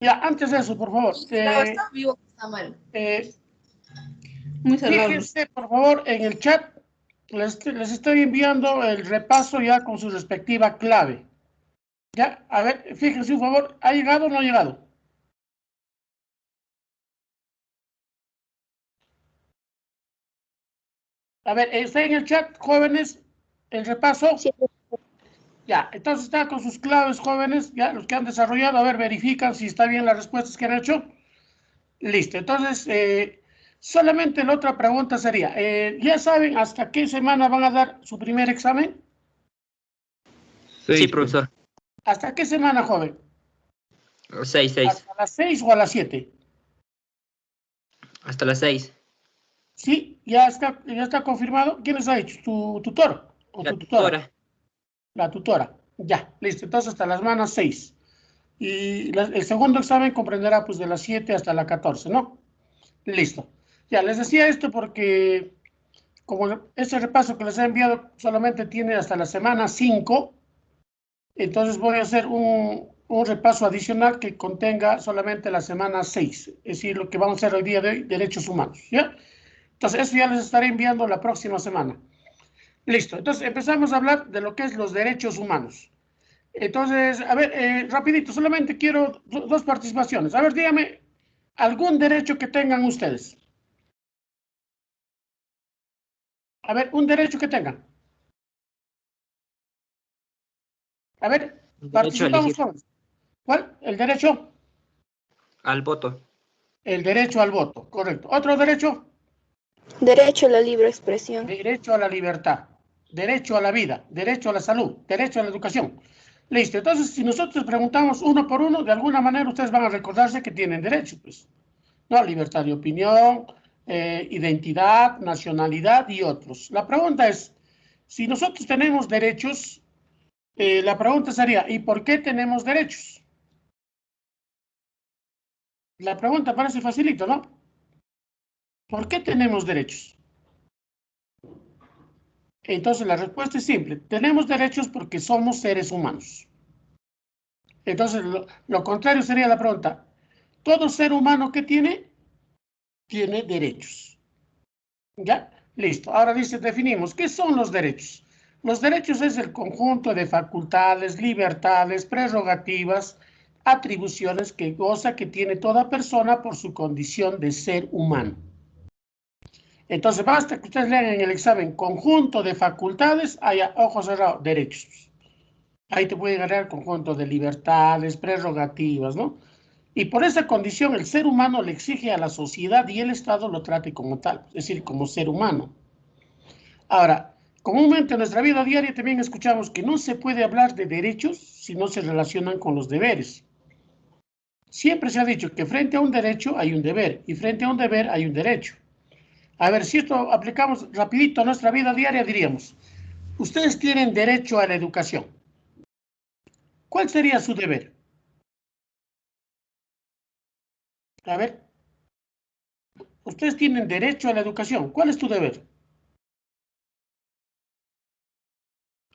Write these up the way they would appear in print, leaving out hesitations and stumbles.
Ya, antes de eso, por favor, No, está vivo, está mal. Muy salado. fíjense, por favor, en el chat, les estoy enviando el repaso ya con su respectiva clave. Ya, a ver, fíjense, por favor, ¿ha llegado o no ha llegado? A ver, ¿está en el chat, jóvenes, el repaso? Sí. Ya, entonces está con sus claves, jóvenes, ya los que han desarrollado, a ver, verifican si está bien las respuestas que han hecho. Listo, entonces, solamente la otra pregunta sería, ¿ya saben hasta qué semana van a dar su primer examen? Sí, profesor. ¿Hasta qué semana, joven? 6. ¿Hasta las 6 o a las 7? Hasta las 6. Sí, ya está confirmado. ¿Quién les ha dicho? ¿Tu tutor o La tu tutora? tutora. La tutora. Ya, listo. Entonces hasta las manos 6. Y el segundo examen comprenderá pues de las 7 hasta la 14, ¿no? Listo. Ya, les decía esto porque como este repaso que les he enviado solamente tiene hasta la semana 5, entonces voy a hacer un repaso adicional que contenga solamente la semana 6, es decir, lo que vamos a hacer hoy día de hoy, derechos humanos, ¿ya? Entonces, eso ya les estaré enviando la próxima semana. Listo, entonces empezamos a hablar de lo que es los derechos humanos. Entonces, a ver, rapidito, solamente quiero dos participaciones. A ver, dígame, ¿algún derecho que tengan ustedes? A ver, un derecho que tengan. A ver, Derecho a participamos elegir. todos. ¿Cuál? El derecho. Al voto. El derecho al voto, correcto. ¿Otro derecho? Derecho a la libre expresión. Derecho a la libertad, derecho a la vida, derecho a la salud, derecho a la educación. Listo, entonces si nosotros preguntamos uno por uno, de alguna manera ustedes van a recordarse que tienen derechos, pues, ¿no? Libertad de opinión, identidad, nacionalidad y otros. La pregunta es, si nosotros tenemos derechos, la pregunta sería, ¿y por qué tenemos derechos? La pregunta parece facilito, ¿no? ¿Por qué tenemos derechos? Entonces la respuesta es simple, tenemos derechos porque somos seres humanos. Entonces lo contrario sería la pregunta, ¿todo ser humano que tiene? Tiene derechos. ¿Ya? Listo. Ahora dice, definimos, ¿qué son los derechos? Los derechos es el conjunto de facultades, libertades, prerrogativas, atribuciones que goza, que tiene toda persona por su condición de ser humano. Entonces, basta que ustedes lean en el examen conjunto de facultades, haya ojos cerrados, derechos. Ahí te pueden agarrar conjunto de libertades, prerrogativas, ¿no? Y por esa condición el ser humano le exige a la sociedad y el Estado lo trate como tal, es decir, como ser humano. Ahora, comúnmente en nuestra vida diaria también escuchamos que no se puede hablar de derechos si no se relacionan con los deberes. Siempre se ha dicho que frente a un derecho hay un deber y frente a un deber hay un derecho. A ver, si esto aplicamos rapidito a nuestra vida diaria, diríamos, ustedes tienen derecho a la educación. ¿Cuál sería su deber? A ver, ustedes tienen derecho a la educación. ¿Cuál es tu deber?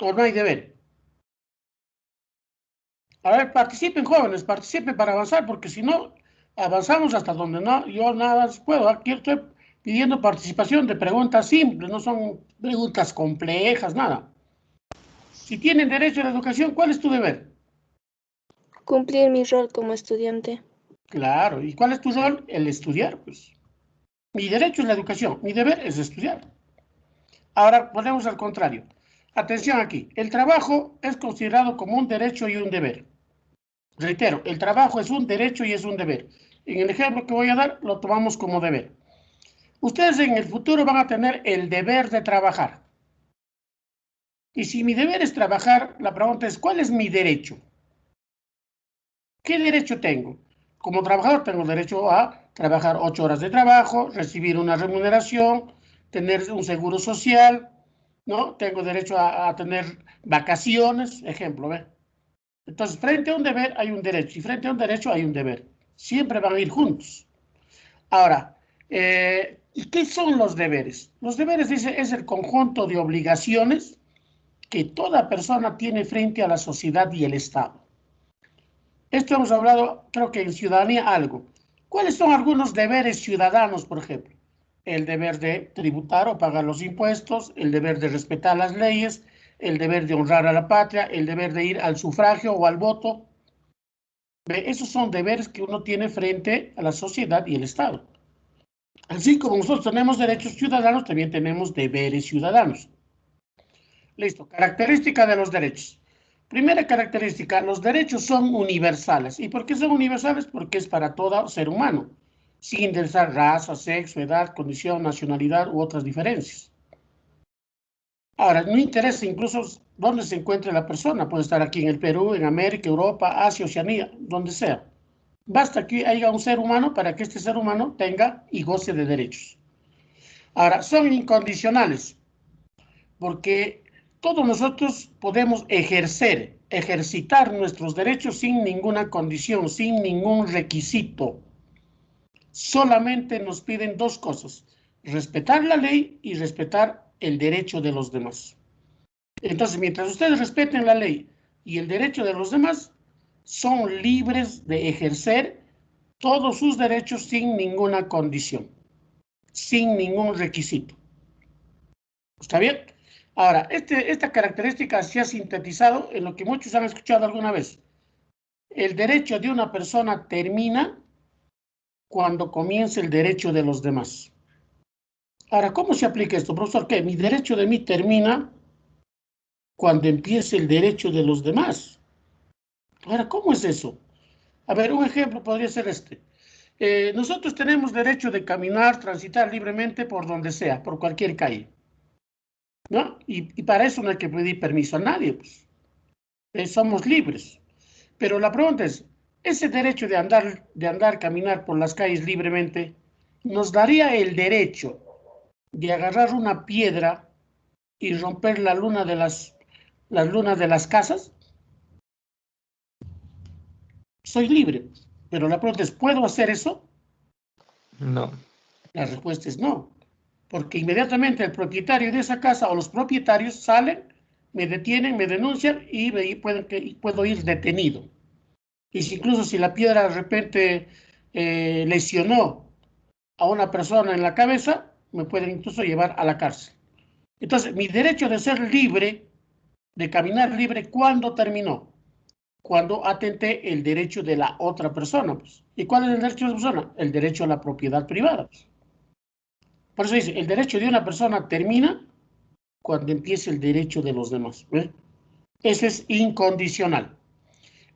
¿O no hay deber? A ver, participen jóvenes, participen para avanzar, porque si no, avanzamos hasta donde no, yo nada puedo. Aquí estoy pidiendo participación de preguntas simples, no son preguntas complejas, nada. Si tienen derecho a la educación, ¿cuál es tu deber? Cumplir mi rol como estudiante. Claro, ¿y cuál es tu rol? El estudiar, pues. Mi derecho es la educación, mi deber es estudiar. Ahora ponemos al contrario. Atención aquí, el trabajo es considerado como un derecho y un deber. Reitero, el trabajo es un derecho y es un deber. En el ejemplo que voy a dar, lo tomamos como deber. Ustedes en el futuro van a tener el deber de trabajar. Y si mi deber es trabajar, la pregunta es, ¿cuál es mi derecho? ¿Qué derecho tengo? Como trabajador tengo derecho a trabajar 8 horas de trabajo, recibir una remuneración, tener un seguro social, ¿no? Tengo derecho a tener vacaciones, ejemplo, ¿ve? Entonces, frente a un deber hay un derecho y frente a un derecho hay un deber. Siempre van a ir juntos. Ahora, ¿qué son los deberes? Los deberes, dice, es el conjunto de obligaciones que toda persona tiene frente a la sociedad y el Estado. Esto hemos hablado, creo que en ciudadanía algo. ¿Cuáles son algunos deberes ciudadanos, por ejemplo? El deber de tributar o pagar los impuestos, el deber de respetar las leyes, el deber de honrar a la patria, el deber de ir al sufragio o al voto. Esos son deberes que uno tiene frente a la sociedad y el Estado. Así como nosotros tenemos derechos ciudadanos, también tenemos deberes ciudadanos. Listo, característica de los derechos. Primera característica, los derechos son universales. ¿Y por qué son universales? Porque es para todo ser humano, sin interesar raza, sexo, edad, condición, nacionalidad u otras diferencias. Ahora, no interesa incluso dónde se encuentre la persona. Puede estar aquí en el Perú, en América, Europa, Asia, Oceanía, donde sea. Basta que haya un ser humano para que este ser humano tenga y goce de derechos. Ahora, son incondicionales, porque todos nosotros podemos ejercitar nuestros derechos sin ninguna condición, sin ningún requisito. Solamente nos piden dos cosas: respetar la ley y respetar el derecho de los demás. Entonces, mientras ustedes respeten la ley y el derecho de los demás, son libres de ejercer todos sus derechos sin ninguna condición, sin ningún requisito. ¿Está bien? Ahora, esta característica se ha sintetizado en lo que muchos han escuchado alguna vez. El derecho de una persona termina cuando comienza el derecho de los demás. Ahora, ¿cómo se aplica esto, profesor? ¿Qué? Mi derecho de mí termina cuando empiece el derecho de los demás. Ahora, ¿cómo es eso? A ver, un ejemplo podría ser este. Nosotros tenemos derecho de caminar, transitar libremente por donde sea, por cualquier calle, ¿no? Y para eso no hay que pedir permiso a nadie, pues. Somos libres. Pero la pregunta es, ese derecho de andar, caminar por las calles libremente, ¿nos daría el derecho de agarrar una piedra y romper las lunas de las casas? Soy libre, pero la pregunta es, ¿puedo hacer eso? No. La respuesta es no, porque inmediatamente el propietario de esa casa o los propietarios salen, me detienen, me denuncian y puedo ir detenido. Y si incluso si la piedra de repente lesionó a una persona en la cabeza, me pueden incluso llevar a la cárcel. Entonces, mi derecho de ser libre, de caminar libre, ¿cuándo terminó? Cuando atenté el derecho de la otra persona, pues. ¿Y cuál es el derecho de la persona? El derecho a la propiedad privada, pues. Por eso dice, el derecho de una persona termina cuando empiece el derecho de los demás. ¿Ve? Ese es incondicional.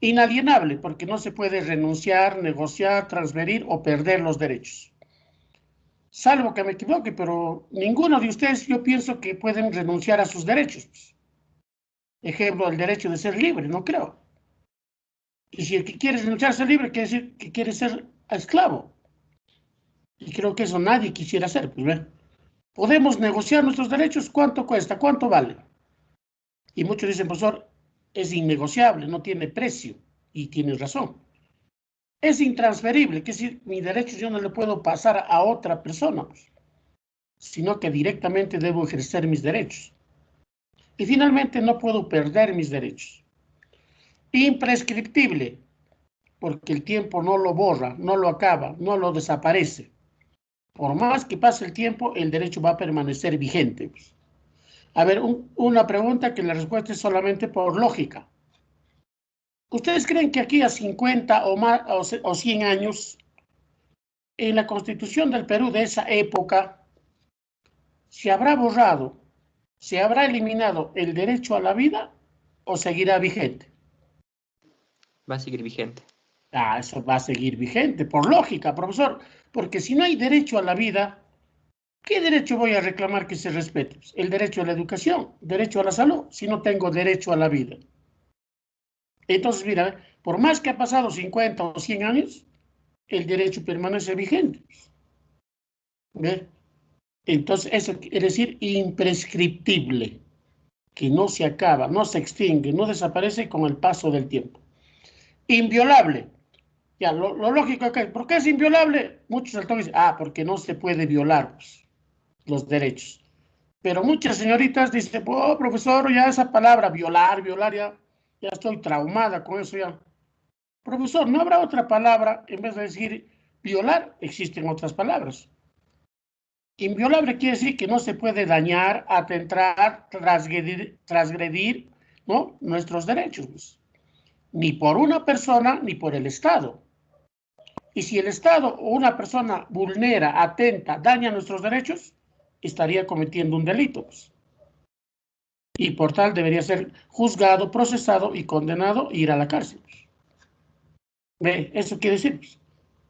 Inalienable, porque no se puede renunciar, negociar, transferir o perder los derechos. Salvo que me equivoque, pero ninguno de ustedes yo pienso que pueden renunciar a sus derechos. Ejemplo, el derecho de ser libre, no creo. Y si el que quiere renunciar a ser libre, quiere decir que quiere ser esclavo. Y creo que eso nadie quisiera hacer. Pues, ¿ve? Podemos negociar nuestros derechos, ¿cuánto cuesta? ¿Cuánto vale? Y muchos dicen, profesor, es innegociable, no tiene precio. Y tienen razón. Es intransferible, que es decir, mi derecho yo no le puedo pasar a otra persona, pues, sino que directamente debo ejercer mis derechos. Y finalmente no puedo perder mis derechos. Imprescriptible, porque el tiempo no lo borra, no lo acaba, no lo desaparece. Por más que pase el tiempo, el derecho va a permanecer vigente. Pues. A ver, una pregunta que la respuesta es solamente por lógica. ¿Ustedes creen que aquí a 50 o más o 100 años, en la Constitución del Perú de esa época, se habrá borrado, se habrá eliminado el derecho a la vida o seguirá vigente? Va a seguir vigente. Ah, eso va a seguir vigente, por lógica, profesor, porque si no hay derecho a la vida, ¿qué derecho voy a reclamar que se respete? El derecho a la educación, derecho a la salud, si no tengo derecho a la vida. Entonces, mira, por más que ha pasado 50 o 100 años, el derecho permanece vigente. ¿Ve? Entonces, eso quiere decir imprescriptible, que no se acaba, no se extingue, no desaparece con el paso del tiempo. Inviolable. Ya, lo lógico es que, ¿por qué es inviolable? Muchos autores dicen, porque no se puede violar pues, los derechos. Pero muchas señoritas dicen, oh, profesor, ya esa palabra, violar, ya estoy traumada con eso ya. Profesor, ¿no habrá otra palabra? En vez de decir violar, existen otras palabras. Inviolable quiere decir que no se puede dañar, atentar, transgredir, ¿no?, nuestros derechos, pues. Ni por una persona, ni por el Estado. Y si el Estado o una persona vulnera, atenta, daña nuestros derechos, estaría cometiendo un delito, pues. Y por tal debería ser juzgado, procesado y condenado e ir a la cárcel, pues. ¿Ve? Eso quiere decir, pues,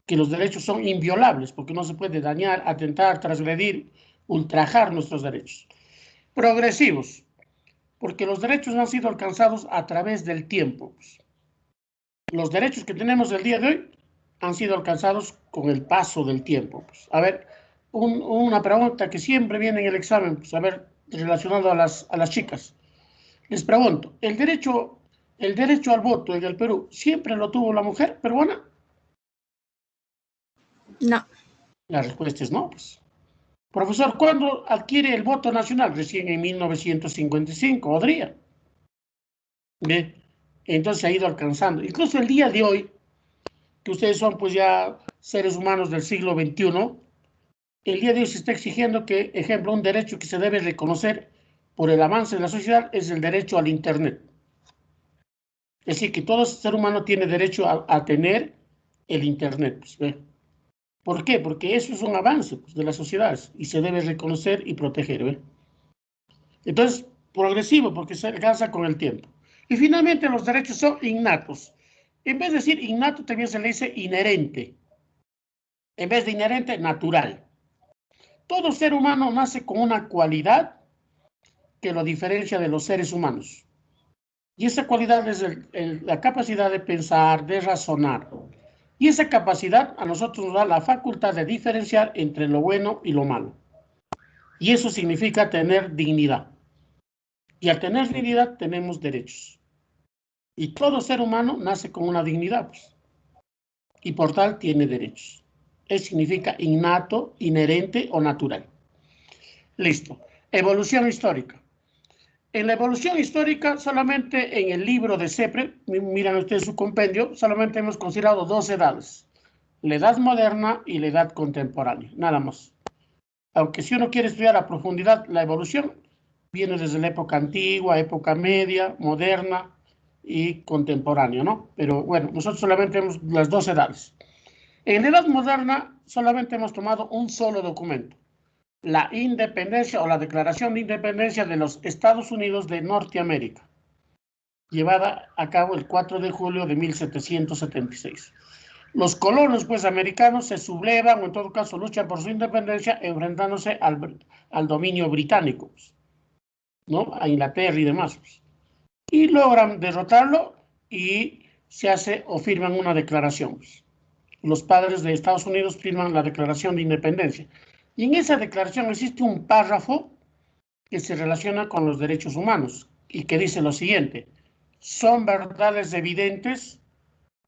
que los derechos son inviolables, porque no se puede dañar, atentar, transgredir, ultrajar nuestros derechos. Progresivos, porque los derechos no han sido alcanzados a través del tiempo, pues. Los derechos que tenemos el día de hoy han sido alcanzados con el paso del tiempo, pues. A ver, una pregunta que siempre viene en el examen, pues, a ver, relacionado a las chicas. Les pregunto, ¿el derecho al voto en el Perú siempre lo tuvo la mujer peruana? No. La respuesta es no, pues. Profesor, ¿cuándo adquiere el voto nacional? Recién en 1955, Odría. ¿Ve? Entonces ha ido alcanzando. Incluso el día de hoy, que ustedes son pues ya seres humanos del siglo XXI, el día de hoy se está exigiendo que, ejemplo, un derecho que se debe reconocer por el avance de la sociedad es el derecho al Internet. Es decir, que todo ser humano tiene derecho a tener el Internet, pues, ¿ve? ¿Por qué? Porque eso es un avance, pues, de las sociedades y se debe reconocer y proteger, ¿ve? Entonces, progresivo, porque se alcanza con el tiempo. Y finalmente, los derechos son innatos. En vez de decir innato, también se le dice inherente. En vez de inherente, natural. Todo ser humano nace con una cualidad que lo diferencia de los seres humanos. Y esa cualidad es la capacidad de pensar, de razonar. Y esa capacidad a nosotros nos da la facultad de diferenciar entre lo bueno y lo malo. Y eso significa tener dignidad. Y al tener dignidad tenemos derechos. Y todo ser humano nace con una dignidad, pues. Y por tal tiene derechos. Eso significa innato, inherente o natural. Listo. Evolución histórica. En la evolución histórica, solamente en el libro de Sepre, miran ustedes su compendio, solamente hemos considerado dos edades. La edad moderna y la edad contemporánea, nada más. Aunque si uno quiere estudiar a profundidad la evolución, viene desde la época antigua, época media, moderna y contemporánea, ¿no? Pero bueno, nosotros solamente vemos las dos edades. En la edad moderna solamente hemos tomado un solo documento, la independencia o la declaración de independencia de los Estados Unidos de Norteamérica, llevada a cabo el 4 de julio de 1776. Los colonos, pues, americanos se sublevan o en todo caso luchan por su independencia enfrentándose al dominio británico, pues, ¿no? A Inglaterra y demás, pues. Y logran derrotarlo y se hace o firman una declaración, pues. Los padres de Estados Unidos firman la Declaración de Independencia. Y en esa declaración existe un párrafo que se relaciona con los derechos humanos y que dice lo siguiente: son verdades evidentes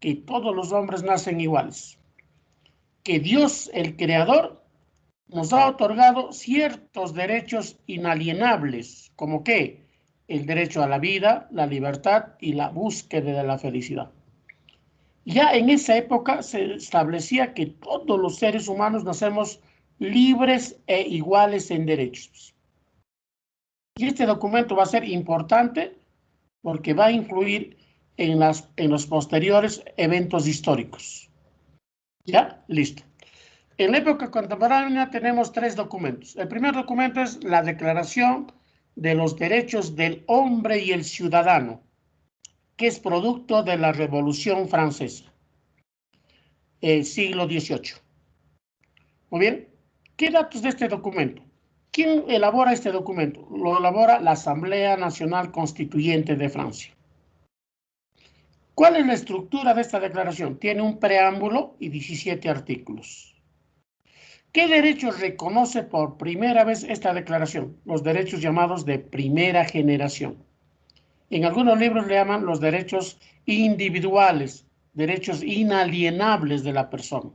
que todos los hombres nacen iguales, que Dios, el Creador, nos ha otorgado ciertos derechos inalienables, como que el derecho a la vida, la libertad y la búsqueda de la felicidad. Ya en esa época se establecía que todos los seres humanos nacemos libres e iguales en derechos. Y este documento va a ser importante porque va a influir en los posteriores eventos históricos. ¿Ya? Listo. En la época contemporánea tenemos tres documentos. El primer documento es la Declaración de los Derechos del Hombre y el Ciudadano, que es producto de la Revolución Francesa, siglo XVIII. Muy bien. ¿Qué datos de este documento? ¿Quién elabora este documento? Lo elabora la Asamblea Nacional Constituyente de Francia. ¿Cuál es la estructura de esta declaración? Tiene un preámbulo y 17 artículos. ¿Qué derechos reconoce por primera vez esta declaración? Los derechos llamados de primera generación. En algunos libros le llaman los derechos individuales, derechos inalienables de la persona.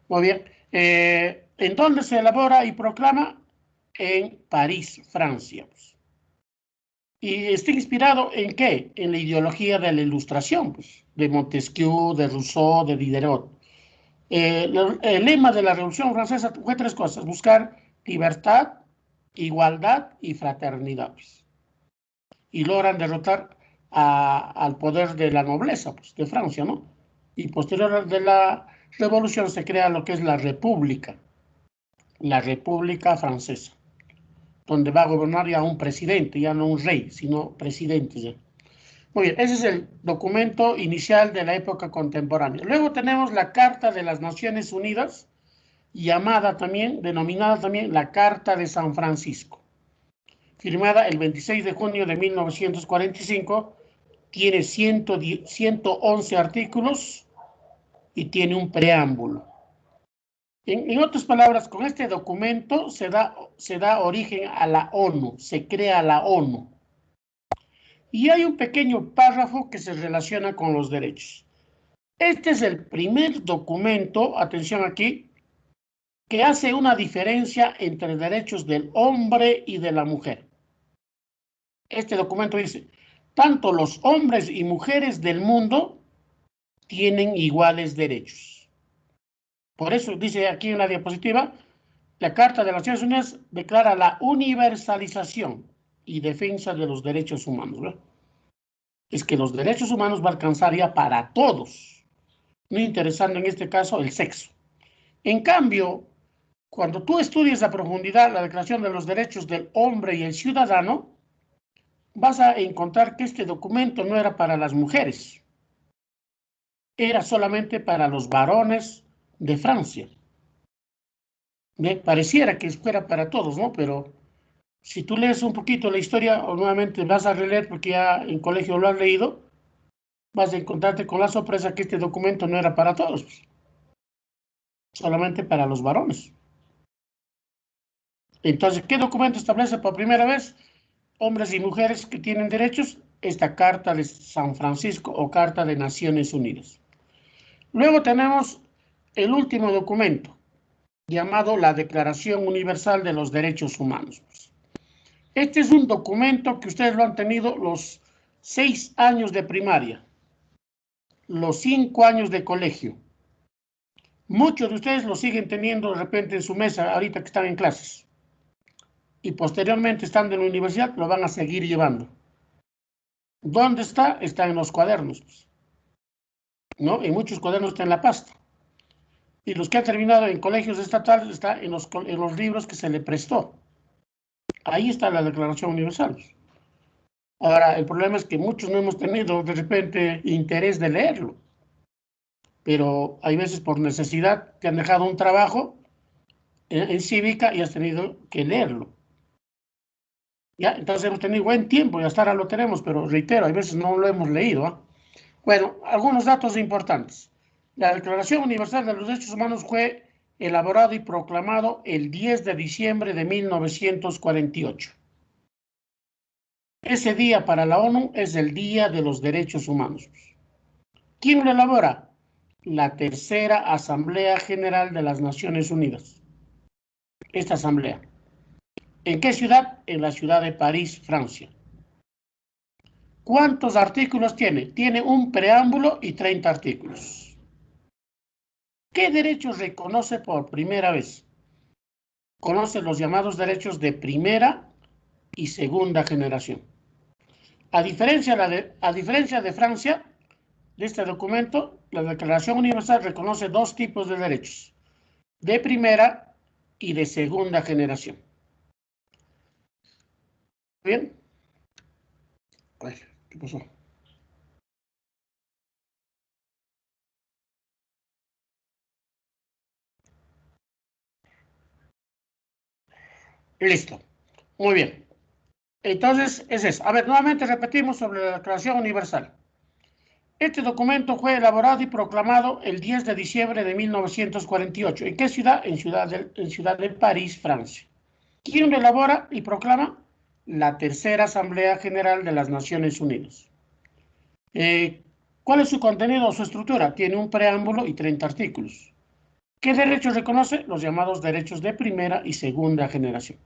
Muy bien. ¿En dónde se elabora y proclama? En París, Francia. ¿Y está inspirado en qué? En la ideología de la Ilustración, pues. de Montesquieu, de Rousseau, de Diderot. El lema de la Revolución Francesa fue tres cosas: buscar libertad, igualdad y fraternidad. Pues. Y logran derrotar al poder de la nobleza, pues, de Francia, ¿no? Y posterior de la Revolución se crea lo que es la República Francesa, donde va a gobernar ya un presidente, ya no un rey, sino presidente ya. Muy bien, ese es el documento inicial de la época contemporánea. Luego tenemos la Carta de las Naciones Unidas, denominada también la Carta de San Francisco, firmada el 26 de junio de 1945, tiene 111 artículos y tiene un preámbulo. En otras palabras, con este documento se da origen a la ONU, se crea la ONU. Y hay un pequeño párrafo que se relaciona con los derechos. Este es el primer documento, atención aquí, que hace una diferencia entre derechos del hombre y de la mujer. Este documento dice: tanto los hombres y mujeres del mundo tienen iguales derechos. Por eso dice aquí en la diapositiva, la Carta de las Naciones Unidas declara la universalización y defensa de los derechos humanos, ¿verdad? Es que los derechos humanos va a alcanzar ya para todos, no interesando en este caso el sexo. En cambio, cuando tú estudias a profundidad la Declaración de los Derechos del Hombre y el Ciudadano, vas a encontrar que este documento no era para las mujeres, era solamente para los varones de Francia. Pareciera que fuera para todos, ¿no? Pero si tú lees un poquito la historia, o nuevamente vas a releer porque ya en colegio lo has leído, vas a encontrarte con la sorpresa que este documento no era para todos, solamente para los varones. Entonces, ¿qué documento establece por primera vez hombres y mujeres que tienen derechos? Esta Carta de San Francisco o Carta de Naciones Unidas. Luego tenemos el último documento, llamado la Declaración Universal de los Derechos Humanos. Este es un documento que ustedes lo han tenido los 6 años de primaria, los 5 años de colegio. Muchos de ustedes lo siguen teniendo de repente en su mesa ahorita que están en clases. Y posteriormente, estando en la universidad, lo van a seguir llevando. ¿Dónde está? Está en los cuadernos, ¿no? En muchos cuadernos está en la pasta. Y los que han terminado en colegios estatales está en los libros que se le prestó. Ahí está la Declaración Universal. Ahora, el problema es que muchos no hemos tenido de repente interés de leerlo. Pero hay veces por necesidad te han dejado un trabajo en cívica y has tenido que leerlo. ¿Ya? Entonces hemos tenido buen tiempo y hasta ahora lo tenemos, pero reitero, hay veces no lo hemos leído. ¿Eh? Bueno, algunos datos importantes. La Declaración Universal de los Derechos Humanos fue elaborado y proclamado el 10 de diciembre de 1948. Ese día para la ONU es el Día de los Derechos Humanos. ¿Quién lo elabora? La tercera Asamblea General de las Naciones Unidas. Esta asamblea. ¿En qué ciudad? En la ciudad de París, Francia. ¿Cuántos artículos tiene? Tiene un preámbulo y 30 artículos. ¿Qué derechos reconoce por primera vez? Conoce los llamados derechos de primera y segunda generación. A diferencia de Francia, de este documento, la Declaración Universal reconoce dos tipos de derechos, de primera y de segunda generación. ¿Bien? A ver, ¿qué pasó? Listo. Muy bien. Entonces, es eso. A ver, nuevamente repetimos sobre la Declaración Universal. Este documento fue elaborado y proclamado el 10 de diciembre de 1948. ¿En qué ciudad? En ciudad de París, Francia. ¿Quién lo elabora y proclama? La tercera Asamblea General de las Naciones Unidas. ¿Cuál es su contenido o su estructura? Tiene un preámbulo y 30 artículos. ¿Qué derechos reconoce? Los llamados derechos de primera y segunda generación.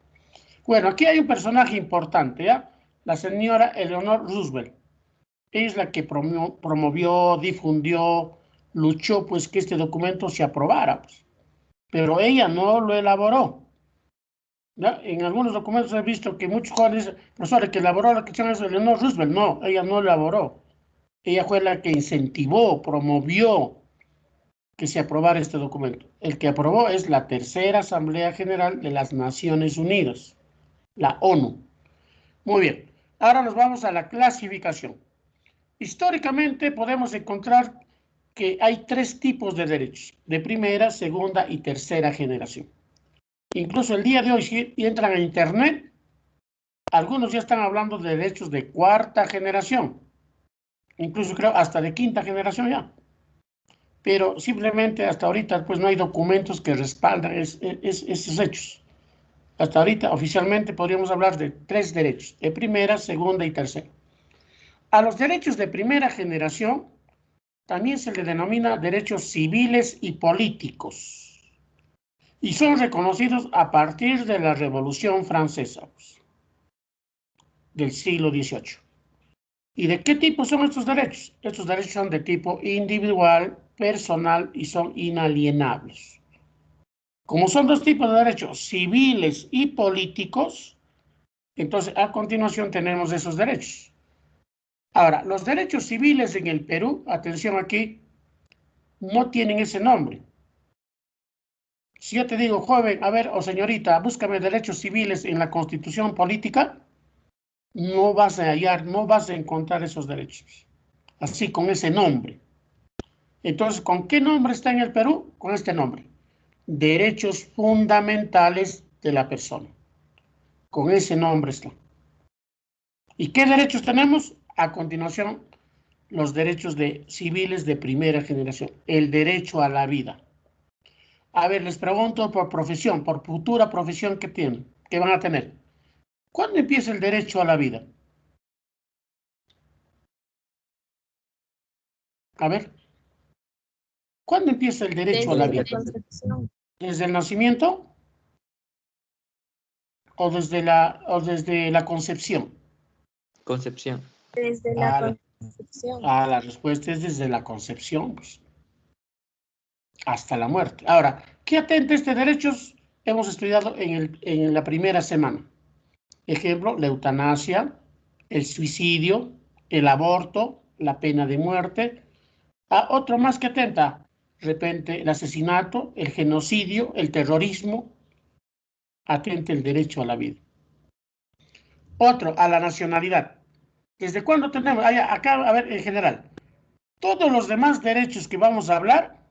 Bueno, aquí hay un personaje importante, ¿ya? La señora Eleanor Roosevelt. Ella es la que promovió, difundió, luchó, pues, que este documento se aprobara, pues. Pero ella no lo elaboró. ¿Ya? En algunos documentos he visto que muchos jóvenes, profesores, que elaboró la cuestión es Eleanor Roosevelt. No, ella no elaboró. Ella fue la que incentivó, promovió que se aprobara este documento. El que aprobó es la Tercera Asamblea General de las Naciones Unidas, la ONU. Muy bien, ahora nos vamos a la clasificación. Históricamente podemos encontrar que hay tres tipos de derechos, de primera, segunda y tercera generación. Incluso el día de hoy, si entran a Internet, algunos ya están hablando de derechos de cuarta generación, incluso creo hasta de quinta generación ya. Pero simplemente hasta ahorita pues no hay documentos que respaldan esos hechos. Hasta ahorita oficialmente podríamos hablar de tres derechos, de primera, segunda y tercera. A los derechos de primera generación también se le denomina derechos civiles y políticos y son reconocidos a partir de la Revolución Francesa, pues, del siglo XVIII. ¿Y de qué tipo son estos derechos? Estos derechos son de tipo individual, personal y son inalienables. Como son dos tipos de derechos, civiles y políticos, entonces a continuación tenemos esos derechos. Ahora, los derechos civiles en el Perú, atención aquí, no tienen ese nombre. Si yo te digo, joven, a ver, o señorita, búscame derechos civiles en la Constitución política, no vas a hallar, no vas a encontrar esos derechos. Así, con ese nombre. Entonces, ¿con qué nombre está en el Perú? Con este nombre. Derechos fundamentales de la persona. Con ese nombre está. ¿Y qué derechos tenemos? A continuación, los derechos civiles de primera generación. El derecho a la vida. A ver, les pregunto por profesión, por futura profesión que tienen, que van a tener. ¿Cuándo empieza el derecho a la vida? A ver, ¿cuándo empieza el derecho a la Desde la vida? concepción. ¿Desde el nacimiento o desde la concepción? Concepción. Desde la Ah, concepción. la respuesta es desde la concepción, pues, hasta la muerte. Ahora, ¿qué atenta a estos derechos? Hemos estudiado en la primera semana. Ejemplo, la eutanasia, el suicidio, el aborto, la pena de muerte. Otro más que atenta, de repente, el asesinato, el genocidio, el terrorismo, atenta el derecho a la vida. Otro, a la nacionalidad. ¿Desde cuándo tenemos? Acá, a ver, en general, todos los demás derechos que vamos a hablar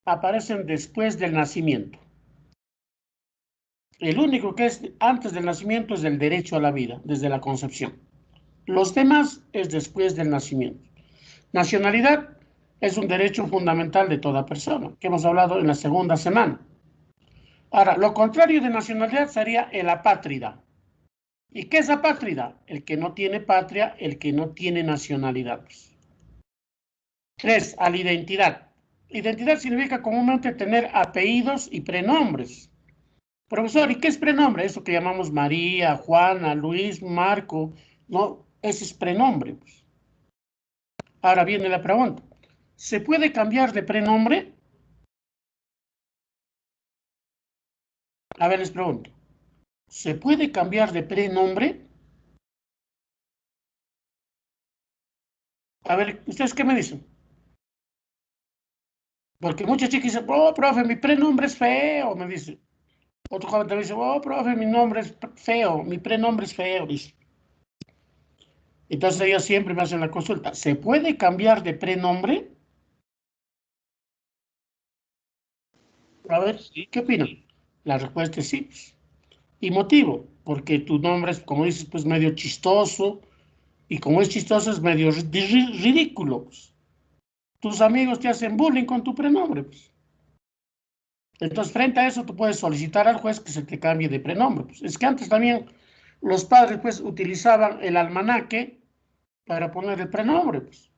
aparecen después del nacimiento. El único que es antes del nacimiento es el derecho a la vida, desde la concepción. Los demás es después del nacimiento. Nacionalidad es un derecho fundamental de toda persona, que hemos hablado en la segunda semana. Ahora, lo contrario de nacionalidad sería el apátrida. ¿Y qué es apátrida? El que no tiene patria, el que no tiene nacionalidad. 3. A la identidad. Identidad significa comúnmente tener apellidos y prenombres. Profesor, ¿y qué es prenombre? Eso que llamamos María, Juana, Luis, Marco, ¿no? Ese es prenombre, pues. Ahora viene la pregunta. ¿Se puede cambiar de prenombre? A ver, les pregunto. ¿Se puede cambiar de prenombre? A ver, ¿ustedes qué me dicen? Porque muchas chicas dicen, oh, profe, mi prenombre es feo, me dice. Otro joven también dice, oh, profe, mi nombre es feo, mi prenombre es feo, dice. Entonces ellos siempre me hacen la consulta. ¿Se puede cambiar de prenombre? A ver, ¿qué opinan? La respuesta es sí. Y motivo, porque tu nombre es, como dices, pues medio chistoso, y como es chistoso es medio ridículo, pues. Tus amigos te hacen bullying con tu prenombre, pues. Entonces, frente a eso, tú puedes solicitar al juez que se te cambie de prenombre, pues. Es que antes también los padres, pues, utilizaban el almanaque para poner el prenombre, pues.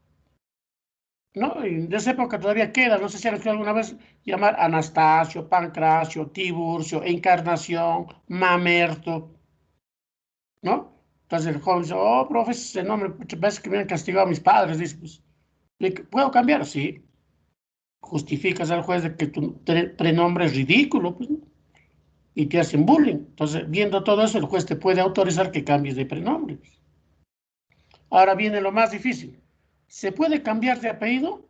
¿No? Y de esa época todavía queda, no sé si han escuchado alguna vez llamar Anastasio, Pancracio, Tiburcio, Encarnación, Mamerto, ¿no? Entonces el joven dice, oh, profe, ese nombre, muchas veces que me han castigado mis padres, dice, pues, ¿puedo cambiar? Sí. Justificas al juez de que tu prenombre es ridículo, pues, ¿no? Y te hacen bullying. Entonces, viendo todo eso, el juez te puede autorizar que cambies de prenombre. Ahora viene lo más difícil. ¿Se puede cambiar de apellido?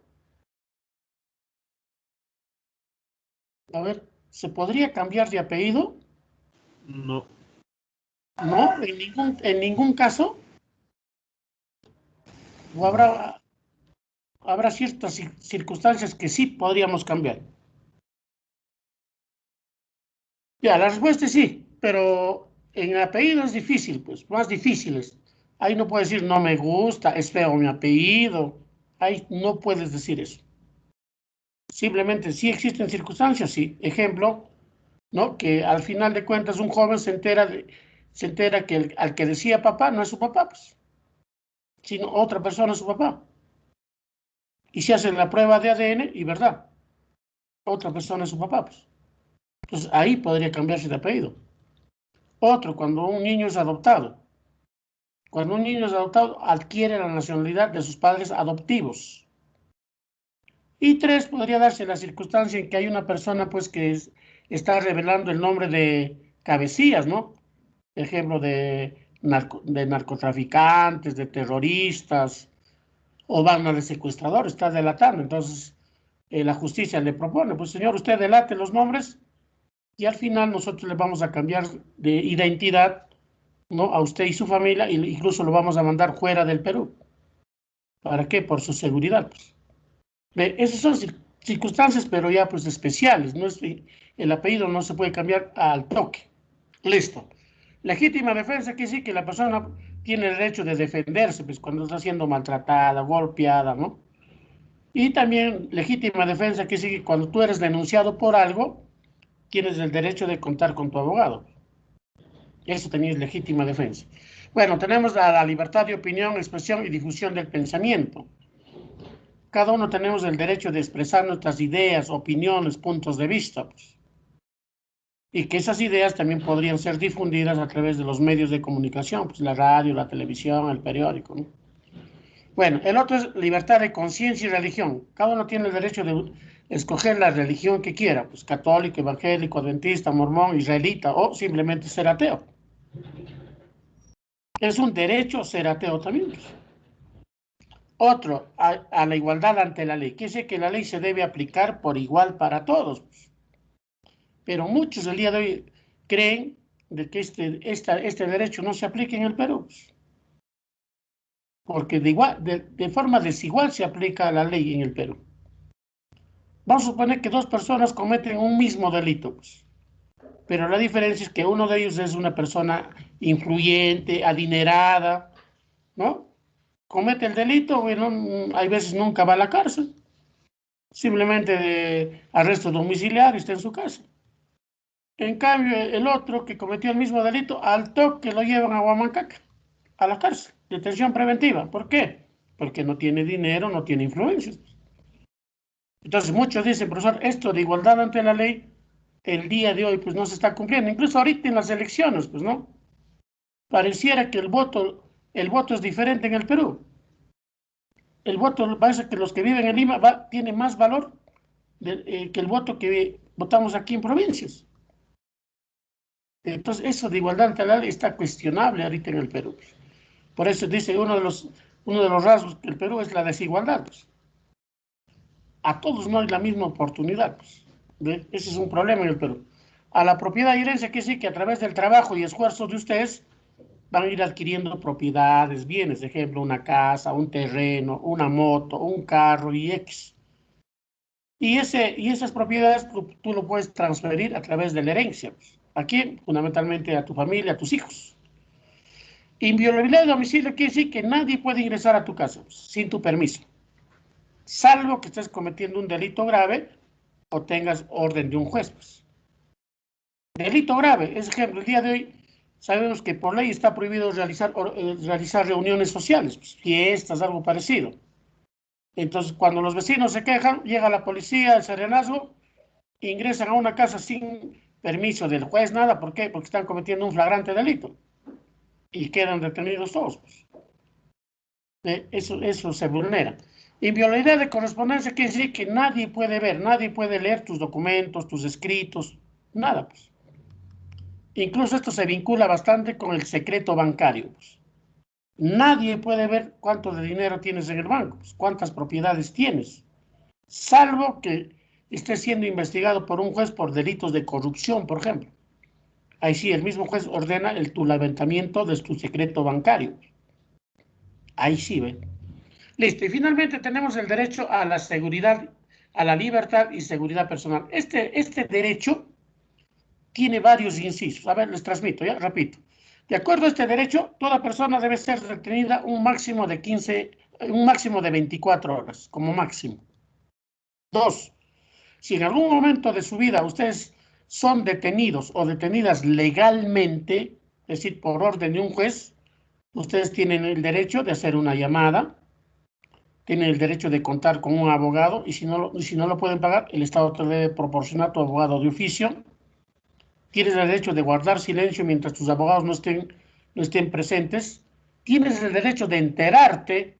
A ver, ¿se podría cambiar de apellido? No. No, en ningún caso. O habrá ciertas circunstancias que sí podríamos cambiar. Ya, la respuesta es sí, pero en apellido es difícil, pues, más difíciles. Ahí no puedes decir no me gusta, es feo mi apellido. Ahí no puedes decir eso. Simplemente sí existen circunstancias, sí. Ejemplo, ¿no? Que al final de cuentas un joven se entera que al que decía papá no es su papá, pues, sino otra persona es su papá. Y se hace la prueba de ADN y verdad, otra persona es su papá, pues. Entonces ahí podría cambiarse de apellido. Otro, cuando un niño es adoptado. Cuando un niño es adoptado, adquiere la nacionalidad de sus padres adoptivos. Y tres, podría darse la circunstancia en que hay una persona, pues, está revelando el nombre de cabecillas, ¿no? Ejemplo de narcotraficantes, de terroristas, o banda de secuestradores, está delatando. Entonces, la justicia le propone, pues, señor, usted delate los nombres y al final nosotros le vamos a cambiar de identidad, ¿no? A usted y su familia, e incluso lo vamos a mandar fuera del Perú. ¿Para qué? Por su seguridad, pues. Esas son circunstancias, pero ya pues especiales. No es, el apellido no se puede cambiar al toque. Listo. Legítima defensa quiere decir que la persona tiene el derecho de defenderse, pues cuando está siendo maltratada, golpeada, ¿no? Y también legítima defensa quiere decir que cuando tú eres denunciado por algo, tienes el derecho de contar con tu abogado. Eso también es legítima defensa. Bueno, tenemos la libertad de opinión, expresión y difusión del pensamiento. Cada uno tenemos el derecho de expresar nuestras ideas, opiniones, puntos de vista, pues. Y que esas ideas también podrían ser difundidas a través de los medios de comunicación, pues la radio, la televisión, el periódico, ¿no? Bueno, el otro es libertad de conciencia y religión. Cada uno tiene el derecho de escoger la religión que quiera, pues católico, evangélico, adventista, mormón, israelita o simplemente ser ateo. Es un derecho ser ateo también, pues. Otro, a la igualdad ante la ley. Quiere decir que la ley se debe aplicar por igual para todos, pues. Pero muchos el día de hoy creen de que este derecho no se aplica en el Perú, pues, porque de forma desigual se aplica la ley en el Perú. Vamos a suponer que dos personas cometen un mismo delito, pues, pero la diferencia es que uno de ellos es una persona influyente, adinerada, ¿no? Comete el delito, bueno, hay veces nunca va a la cárcel, simplemente de arresto domiciliario, está en su casa. En cambio, el otro que cometió el mismo delito, al toque lo llevan a Huamancaca, a la cárcel, detención preventiva. ¿Por qué? Porque no tiene dinero, no tiene influencias. Entonces muchos dicen, profesor, esto de igualdad ante la ley, el día de hoy pues no se está cumpliendo. Incluso ahorita en las elecciones, pues no. Pareciera que el voto es diferente en el Perú. El voto parece que los que viven en Lima tiene más valor que el voto que votamos aquí en provincias. Entonces, eso de igualdad ante la ley está cuestionable ahorita en el Perú. Por eso dice uno de los rasgos del Perú es la desigualdad, pues. A todos no hay la misma oportunidad, pues. Ese es un problema en el Perú. A la propiedad y herencia quiere decir que a través del trabajo y esfuerzo de ustedes van a ir adquiriendo propiedades, bienes, de ejemplo, una casa, un terreno, una moto, un carro y X. Y esas propiedades tú lo puedes transferir a través de la herencia, pues. Aquí, fundamentalmente a tu familia, a tus hijos. Inviolabilidad de domicilio quiere decir que nadie puede ingresar a tu casa sin tu permiso, salvo que estés cometiendo un delito grave o tengas orden de un juez, pues. Delito grave, es ejemplo, el día de hoy sabemos que por ley está prohibido realizar reuniones sociales, pues, fiestas, algo parecido. Entonces, cuando los vecinos se quejan, llega la policía, el serenazgo, ingresan a una casa sin permiso del juez, nada. ¿Por qué? Porque están cometiendo un flagrante delito. y quedan detenidos todos, pues. Eso se vulnera. Inviolabilidad de correspondencia quiere decir que nadie puede ver, nadie puede leer tus documentos, tus escritos, nada, pues. Incluso esto se vincula bastante con el secreto bancario, pues. Nadie puede ver cuánto de dinero tienes en el banco, pues, cuántas propiedades tienes, salvo que estés siendo investigado por un juez por delitos de corrupción, por ejemplo. Ahí sí, el mismo juez ordena tu levantamiento de tu secreto bancario. Ahí sí, ¿ve? Listo. Y finalmente tenemos el derecho a la seguridad, a la libertad y seguridad personal. Este derecho tiene varios incisos. A ver, les transmito, ya, repito. De acuerdo a este derecho, toda persona debe ser retenida un máximo de 24 horas, como máximo. 2. Si en algún momento de su vida ustedes son detenidos o detenidas legalmente, es decir, por orden de un juez, ustedes tienen el derecho de hacer una llamada, tienen el derecho de contar con un abogado y si no lo pueden pagar, el Estado te debe proporcionar tu abogado de oficio. Tienes el derecho de guardar silencio mientras tus abogados no estén presentes. Tienes el derecho de enterarte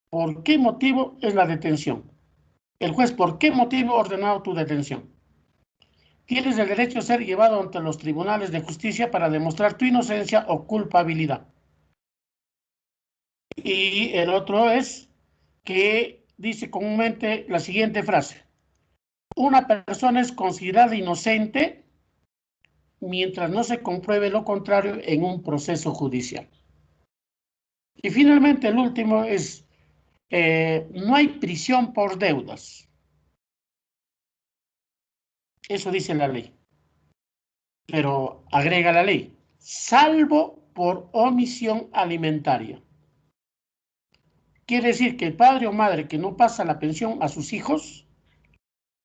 por qué motivo es la detención. El juez, ¿por qué motivo ha ordenado tu detención? Tienes el derecho a ser llevado ante los tribunales de justicia para demostrar tu inocencia o culpabilidad. Y el otro es que dice comúnmente la siguiente frase. Una persona es considerada inocente mientras no se compruebe lo contrario en un proceso judicial. Y finalmente el último es, no hay prisión por deudas. Eso dice la ley. Pero agrega la ley, salvo por omisión alimentaria. Quiere decir que el padre o madre que no pasa la pensión a sus hijos,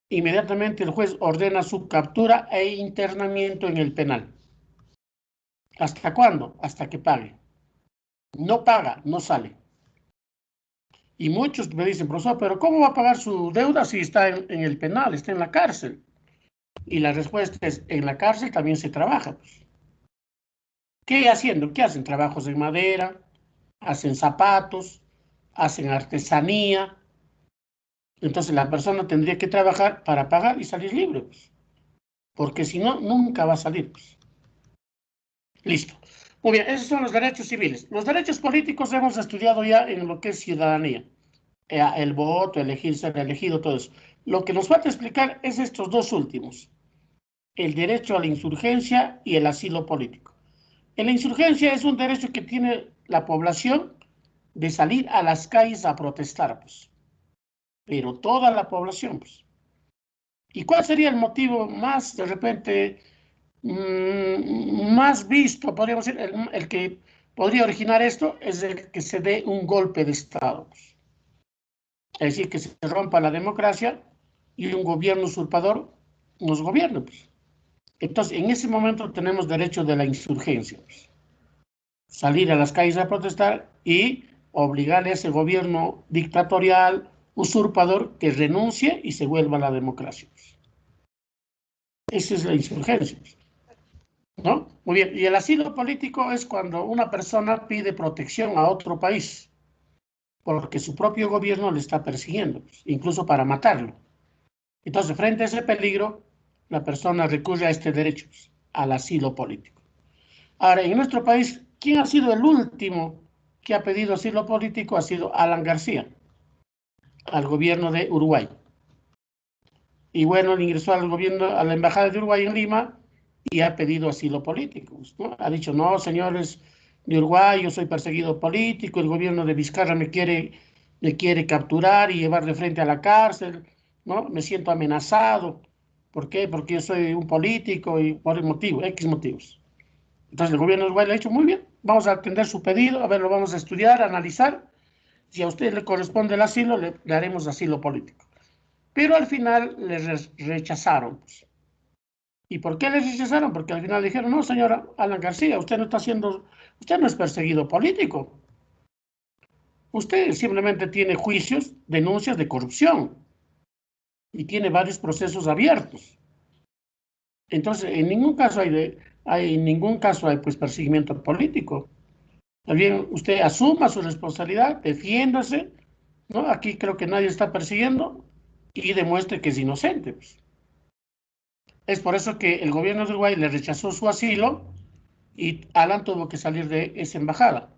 inmediatamente el juez ordena su captura e internamiento en el penal. ¿Hasta cuándo? Hasta que pague. No paga, no sale. Y muchos me dicen, profesor, pero ¿cómo va a pagar su deuda si está en el penal, está en la cárcel? Y la respuesta es, en la cárcel también se trabaja, pues. ¿Qué haciendo? ¿Qué hacen? Trabajos en madera, hacen zapatos, hacen artesanía. Entonces la persona tendría que trabajar para pagar y salir libre, pues. Porque si no, nunca va a salir, pues. Listo. Muy bien, esos son los derechos civiles. Los derechos políticos hemos estudiado ya en lo que es ciudadanía. El voto, elegir, ser elegido, todo eso. Lo que nos falta explicar es estos dos últimos. El derecho a la insurgencia y el asilo político. En la insurgencia es un derecho que tiene la población de salir a las calles a protestar, pues. Pero toda la población, pues. ¿Y cuál sería el motivo más, de repente, más visto, podríamos decir, el que podría originar esto es el que se dé un golpe de Estado, pues? Es decir, que se rompa la democracia y un gobierno usurpador nos gobierne, pues. Entonces, en ese momento tenemos derecho de la insurgencia, pues. Salir a las calles a protestar y obligarle a ese gobierno dictatorial, usurpador, que renuncie y se vuelva a la democracia, pues. Esa es la insurgencia, pues, ¿no? Muy bien, y el asilo político es cuando una persona pide protección a otro país porque su propio gobierno le está persiguiendo, pues, incluso para matarlo. Entonces, frente a ese peligro, la persona recurre a este derecho, pues, al asilo político. Ahora, en nuestro país, ¿quién ha sido el último que ha pedido asilo político? Ha sido Alan García, al gobierno de Uruguay. Y bueno, él ingresó al gobierno, a la embajada de Uruguay en Lima y ha pedido asilo político, ¿no? Ha dicho, no, señores de Uruguay, yo soy perseguido político, el gobierno de Vizcarra me quiere capturar y llevar de frente a la cárcel, ¿no? Me siento amenazado. ¿Por qué? Porque yo soy un político y por el motivo, X motivos. Entonces el gobierno de Uruguay le ha dicho, muy bien, vamos a atender su pedido, a ver, lo vamos a estudiar, a analizar. Si a usted le corresponde el asilo, le daremos asilo político. Pero al final le rechazaron, pues. ¿Y por qué les rechazaron? Porque al final dijeron, no, señora Alan García, usted no es perseguido político. Usted simplemente tiene juicios, denuncias de corrupción y tiene varios procesos abiertos. Entonces, en ningún caso hay pues, perseguimiento político. También usted asuma su responsabilidad, defiéndase, ¿no? Aquí creo que nadie está persiguiendo y demuestre que es inocente, pues. Es por eso que el gobierno de Uruguay le rechazó su asilo y Alan tuvo que salir de esa embajada.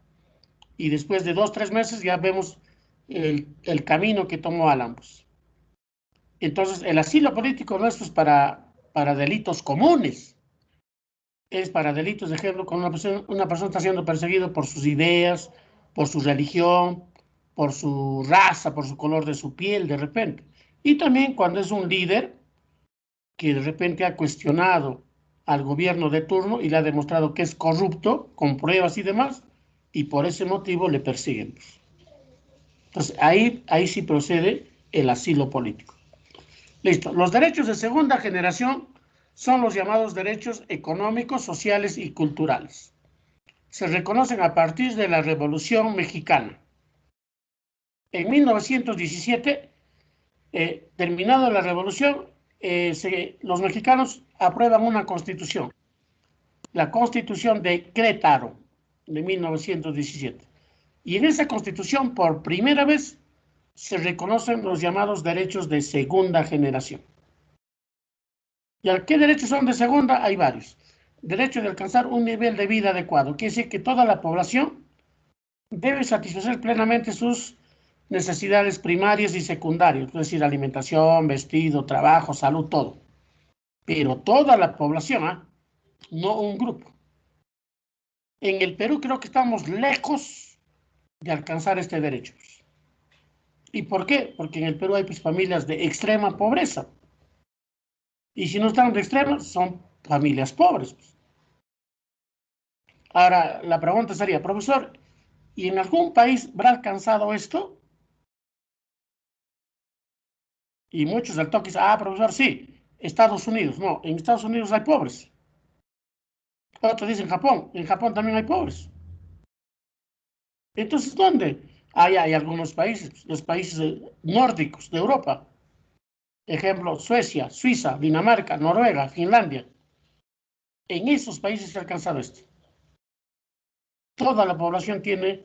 Y después de 2, 3 meses ya vemos el camino que tomó Alan, pues. Entonces, el asilo político no es pues, para delitos comunes, es para delitos, de ejemplo, cuando una persona está siendo perseguida por sus ideas, por su religión, por su raza, por su color de su piel, de repente. Y también cuando es un líder que de repente ha cuestionado al gobierno de turno y le ha demostrado que es corrupto, con pruebas y demás, y por ese motivo le persiguen. Entonces, ahí sí procede el asilo político. Listo. Los derechos de segunda generación son los llamados derechos económicos, sociales y culturales. Se reconocen a partir de la Revolución Mexicana. En 1917, terminado la revolución, los mexicanos aprueban una constitución, la Constitución de Querétaro, de 1917. Y en esa constitución, por primera vez, se reconocen los llamados derechos de segunda generación. ¿Y qué derechos son de segunda? Hay varios. Derecho de alcanzar un nivel de vida adecuado. Quiere decir que toda la población debe satisfacer plenamente sus necesidades primarias y secundarias, es decir, alimentación, vestido, trabajo, salud, todo. Pero toda la población, ¿eh? No un grupo. En el Perú creo que estamos lejos de alcanzar este derecho. ¿Y por qué? Porque en el Perú hay pues, familias de extrema pobreza. Y si no están de extrema, son familias pobres. Ahora, la pregunta sería, profesor, ¿y en algún país habrá alcanzado esto? Y muchos al toque dicen, profesor, sí, Estados Unidos. No, en Estados Unidos hay pobres. Otros dicen Japón, en Japón también hay pobres. Entonces, ¿dónde? Hay algunos países, los países nórdicos de Europa. Ejemplo, Suecia, Suiza, Dinamarca, Noruega, Finlandia. En esos países se ha alcanzado esto. Toda la población tiene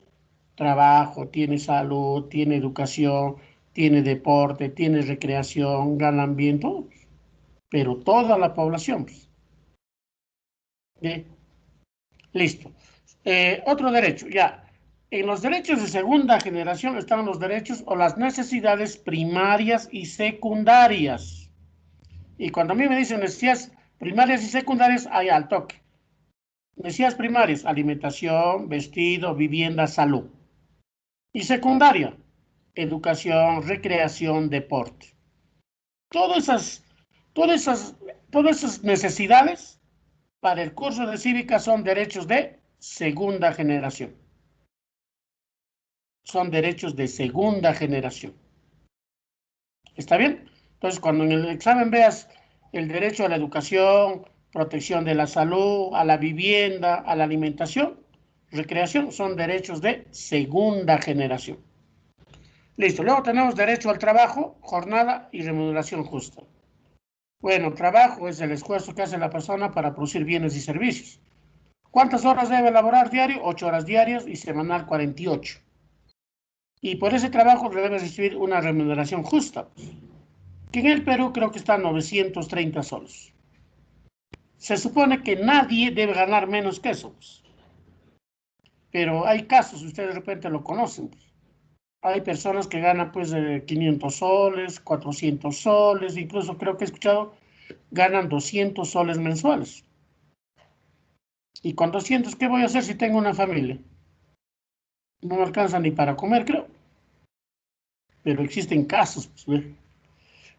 trabajo, tiene salud, tiene educación, tiene deporte, tiene recreación, ganan bien todos, pero toda la población. Pues. Bien, listo. Otro derecho, ya. En los derechos de segunda generación están los derechos o las necesidades primarias y secundarias. Y cuando a mí me dicen necesidades primarias y secundarias, hay al toque. Necesidades primarias, alimentación, vestido, vivienda, salud. Y secundaria, educación, recreación, deporte. Todas esas, todas esas, todas esas necesidades para el curso de cívica son derechos de segunda generación. Son derechos de segunda generación. ¿Está bien? Entonces, cuando en el examen veas el derecho a la educación, protección de la salud, a la vivienda, a la alimentación, recreación, son derechos de segunda generación. Listo. Luego tenemos derecho al trabajo, jornada y remuneración justa. Bueno, trabajo es el esfuerzo que hace la persona para producir bienes y servicios. ¿Cuántas horas debe elaborar diario? 8 horas diarias y semanal 48. Y por ese trabajo le debe recibir una remuneración justa, que en el Perú creo que está a 930 soles. Se supone que nadie debe ganar menos que eso, pues. Pero hay casos, ustedes de repente lo conocen. Pues. Hay personas que ganan pues 500 soles, 400 soles, incluso creo que he escuchado, ganan 200 soles mensuales. Y con 200, ¿qué voy a hacer si tengo una familia? No me alcanza ni para comer, creo. Pero existen casos. Pues,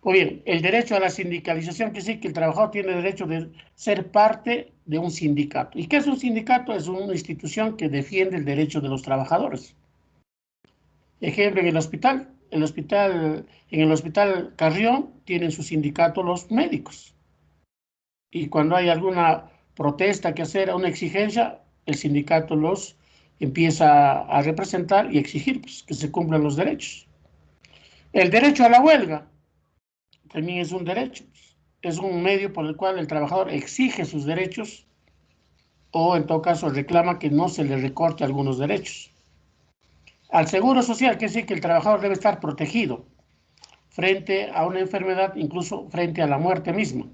o bien, el derecho a la sindicalización, que sí, que el trabajador tiene derecho de ser parte de un sindicato. ¿Y qué es un sindicato? Es una institución que defiende el derecho de los trabajadores. Ejemplo, en el hospital Carrión tienen su sindicato los médicos. Y cuando hay alguna protesta que hacer, una exigencia, el sindicato los empieza a representar y exigir pues, que se cumplan los derechos. El derecho a la huelga también es un derecho. Es un medio por el cual el trabajador exige sus derechos o en todo caso reclama que no se le recorte algunos derechos. Al seguro social, que sí que el trabajador debe estar protegido frente a una enfermedad, incluso frente a la muerte misma.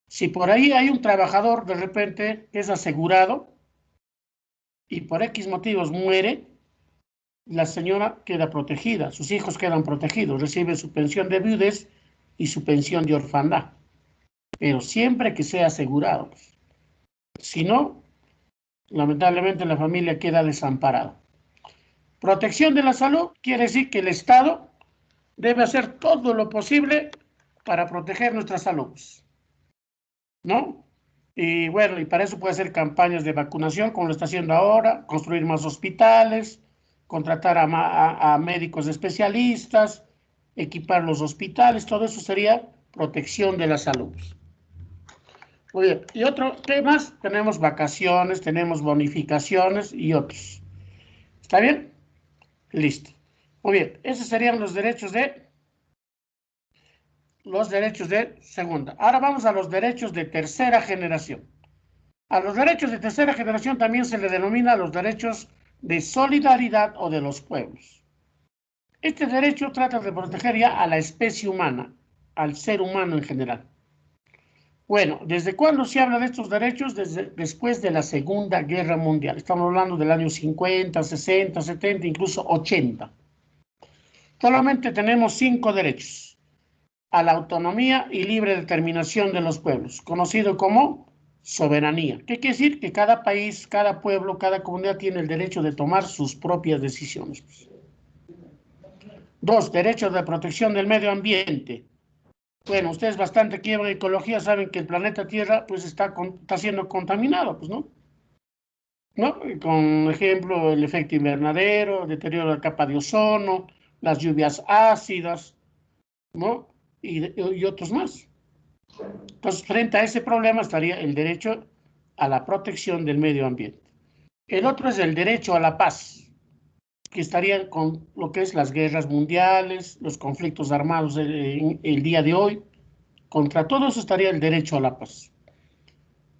Si por ahí hay un trabajador de repente que es asegurado y por X motivos muere, la señora queda protegida, sus hijos quedan protegidos, recibe su pensión de viudez y su pensión de orfandad, pero siempre que sea asegurado. Si no, lamentablemente la familia queda desamparada. Protección de la salud quiere decir que el Estado debe hacer todo lo posible para proteger nuestra salud, ¿no? Y bueno, y para eso puede hacer campañas de vacunación, como lo está haciendo ahora, construir más hospitales, contratar a médicos especialistas, equipar los hospitales, todo eso sería protección de la salud. Muy bien, y otro tema, tenemos vacaciones, tenemos bonificaciones y otros. ¿Está bien? Listo. Muy bien, esos serían los derechos de segunda. Ahora vamos a los derechos de tercera generación. A los derechos de tercera generación también se le denomina los derechos de solidaridad o de los pueblos. Este derecho trata de proteger ya a la especie humana, al ser humano en general. Bueno, ¿desde cuándo se habla de estos derechos? Después de la Segunda Guerra Mundial. Estamos hablando del año 50, 60, 70, incluso 80. Solamente tenemos 5 derechos. A la autonomía y libre determinación de los pueblos, conocido como soberanía. ¿Qué quiere decir? Que cada país, cada pueblo, cada comunidad tiene el derecho de tomar sus propias decisiones. 2, derechos de protección del medio ambiente. Bueno, ustedes bastante que llevan ecología saben que el planeta Tierra pues está siendo contaminado, pues, ¿no? Con ejemplo, el efecto invernadero, el deterioro de la capa de ozono, las lluvias ácidas, ¿no? Y otros más. Entonces, frente a ese problema estaría el derecho a la protección del medio ambiente. El otro es el derecho a la paz, que estaría con lo que es las guerras mundiales, los conflictos armados el día de hoy. Contra todo eso estaría el derecho a la paz.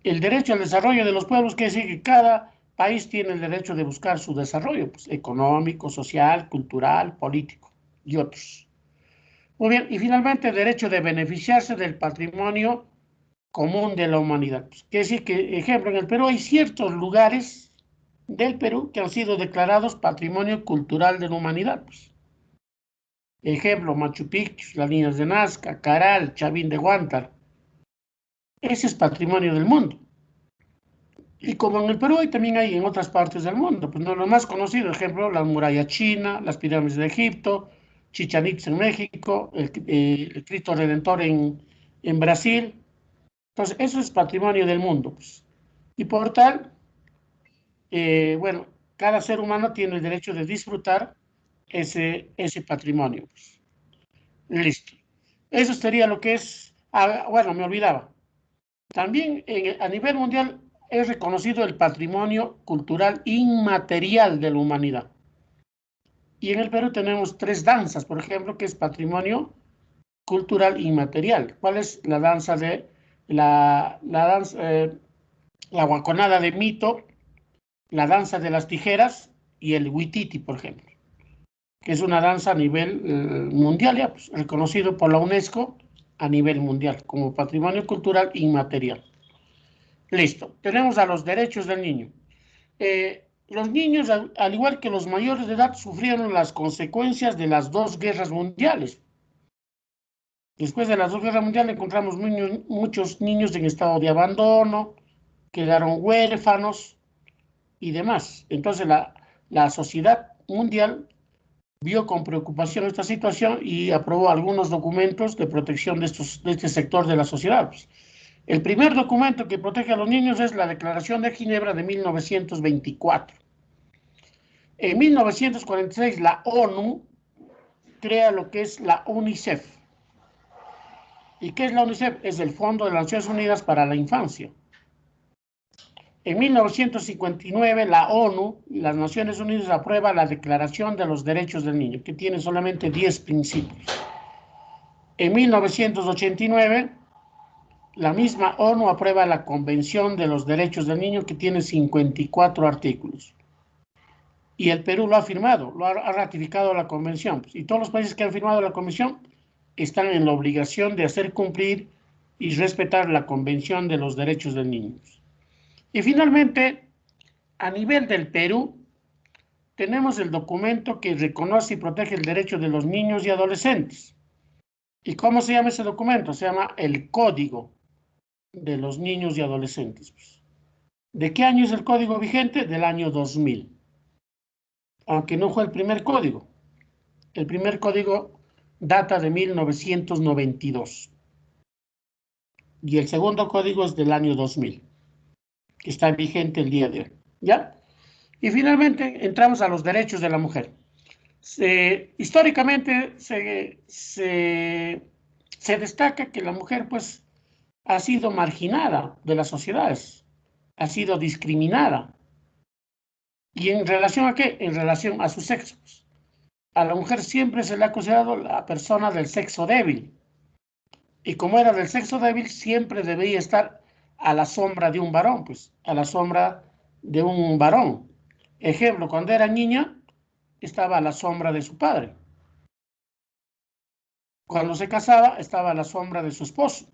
El derecho al desarrollo de los pueblos quiere decir que cada país tiene el derecho de buscar su desarrollo, pues, económico, social, cultural, político y otros. Muy bien, y finalmente el derecho de beneficiarse del patrimonio común de la humanidad. Pues, quiere decir que, ejemplo, en el Perú hay ciertos lugares del Perú que han sido declarados patrimonio cultural de la humanidad. Pues. Ejemplo, Machu Picchu, las líneas de Nazca, Caral, Chavín de Huántar. Ese es patrimonio del mundo. Y como en el Perú también hay en otras partes del mundo, pues no lo más conocido, ejemplo, la muralla china, las pirámides de Egipto, Chichén Itzá en México, el Cristo Redentor en Brasil. Entonces, eso es patrimonio del mundo. Pues. Y por tal, bueno, cada ser humano tiene el derecho de disfrutar ese patrimonio. Pues. Listo. Eso sería lo que es, bueno, me olvidaba. También a nivel mundial es reconocido el patrimonio cultural inmaterial de la humanidad. Y en el Perú tenemos 3 danzas, por ejemplo, que es patrimonio cultural inmaterial. ¿Cuál es la danza de la guaconada de Mito, la danza de las tijeras y el huititi, por ejemplo, que es una danza a nivel mundial, ya, pues, reconocido por la UNESCO a nivel mundial como patrimonio cultural inmaterial. Listo, tenemos a los derechos del niño. Los niños, al igual que los mayores de edad, sufrieron las consecuencias de las 2 guerras mundiales. Después de las 2 guerras mundiales encontramos muchos niños en estado de abandono, quedaron huérfanos y demás. Entonces la sociedad mundial vio con preocupación esta situación y aprobó algunos documentos de protección de este sector de la sociedad. El primer documento que protege a los niños es la Declaración de Ginebra de 1924. En 1946 la ONU crea lo que es la UNICEF. ¿Y qué es la UNICEF? Es el Fondo de las Naciones Unidas para la Infancia. En 1959 la ONU, las Naciones Unidas, aprueba la Declaración de los Derechos del Niño, que tiene solamente 10 principios. En 1989 la misma ONU aprueba la Convención de los Derechos del Niño, que tiene 54 artículos. Y el Perú lo ha firmado, ha ratificado la convención. Y todos los países que han firmado la convención están en la obligación de hacer cumplir y respetar la Convención de los Derechos del Niño. Y finalmente, a nivel del Perú, tenemos el documento que reconoce y protege el derecho de los niños y adolescentes. ¿Y cómo se llama ese documento? Se llama el Código de los Niños y Adolescentes. ¿De qué año es el código vigente? Del año 2000. Aunque no fue el primer código. El primer código data de 1992. Y el segundo código es del año 2000, que está vigente el día de hoy. ¿Ya? Y finalmente entramos a los derechos de la mujer. Históricamente se destaca que la mujer pues ha sido marginada de las sociedades, ha sido discriminada. ¿Y en relación a qué? En relación a sus sexos. A la mujer siempre se le ha considerado la persona del sexo débil. Y como era del sexo débil, siempre debía estar a la sombra de un varón, pues, a la sombra de un varón. Ejemplo, cuando era niña, estaba a la sombra de su padre. Cuando se casaba, estaba a la sombra de su esposo.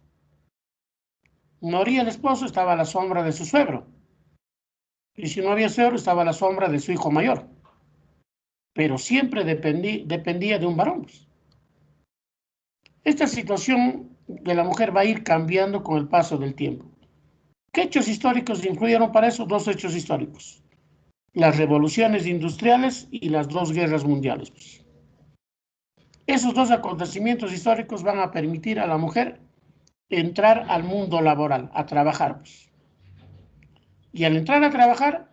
Moría el esposo, estaba a la sombra de su suegro. Y si no había suegro, estaba a la sombra de su hijo mayor. Pero siempre dependía de un varón, pues. Esta situación de la mujer va a ir cambiando con el paso del tiempo. ¿Qué hechos históricos influyeron para eso? Dos hechos históricos. Las revoluciones industriales y las dos guerras mundiales, pues. Esos dos acontecimientos históricos van a permitir a la mujer entrar al mundo laboral, a trabajar, pues. Y al entrar a trabajar,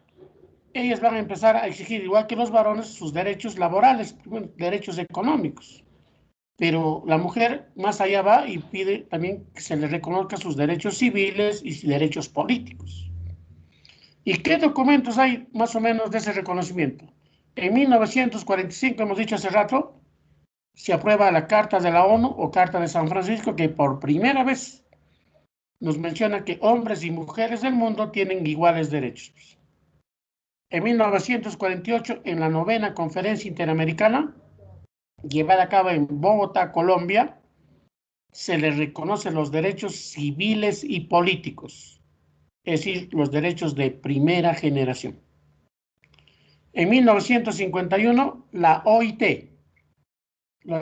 ellas van a empezar a exigir, igual que los varones, sus derechos laborales, derechos económicos. Pero la mujer más allá va y pide también que se le reconozca sus derechos civiles y derechos políticos. ¿Y qué documentos hay más o menos de ese reconocimiento? En 1945, hemos dicho hace rato, se aprueba la Carta de la ONU o Carta de San Francisco, que por primera vez nos menciona que hombres y mujeres del mundo tienen iguales derechos. En 1948, en la 9ª Conferencia Interamericana, llevada a cabo en Bogotá, Colombia, se les reconocen los derechos civiles y políticos, es decir, los derechos de primera generación. En 1951, la OIT, la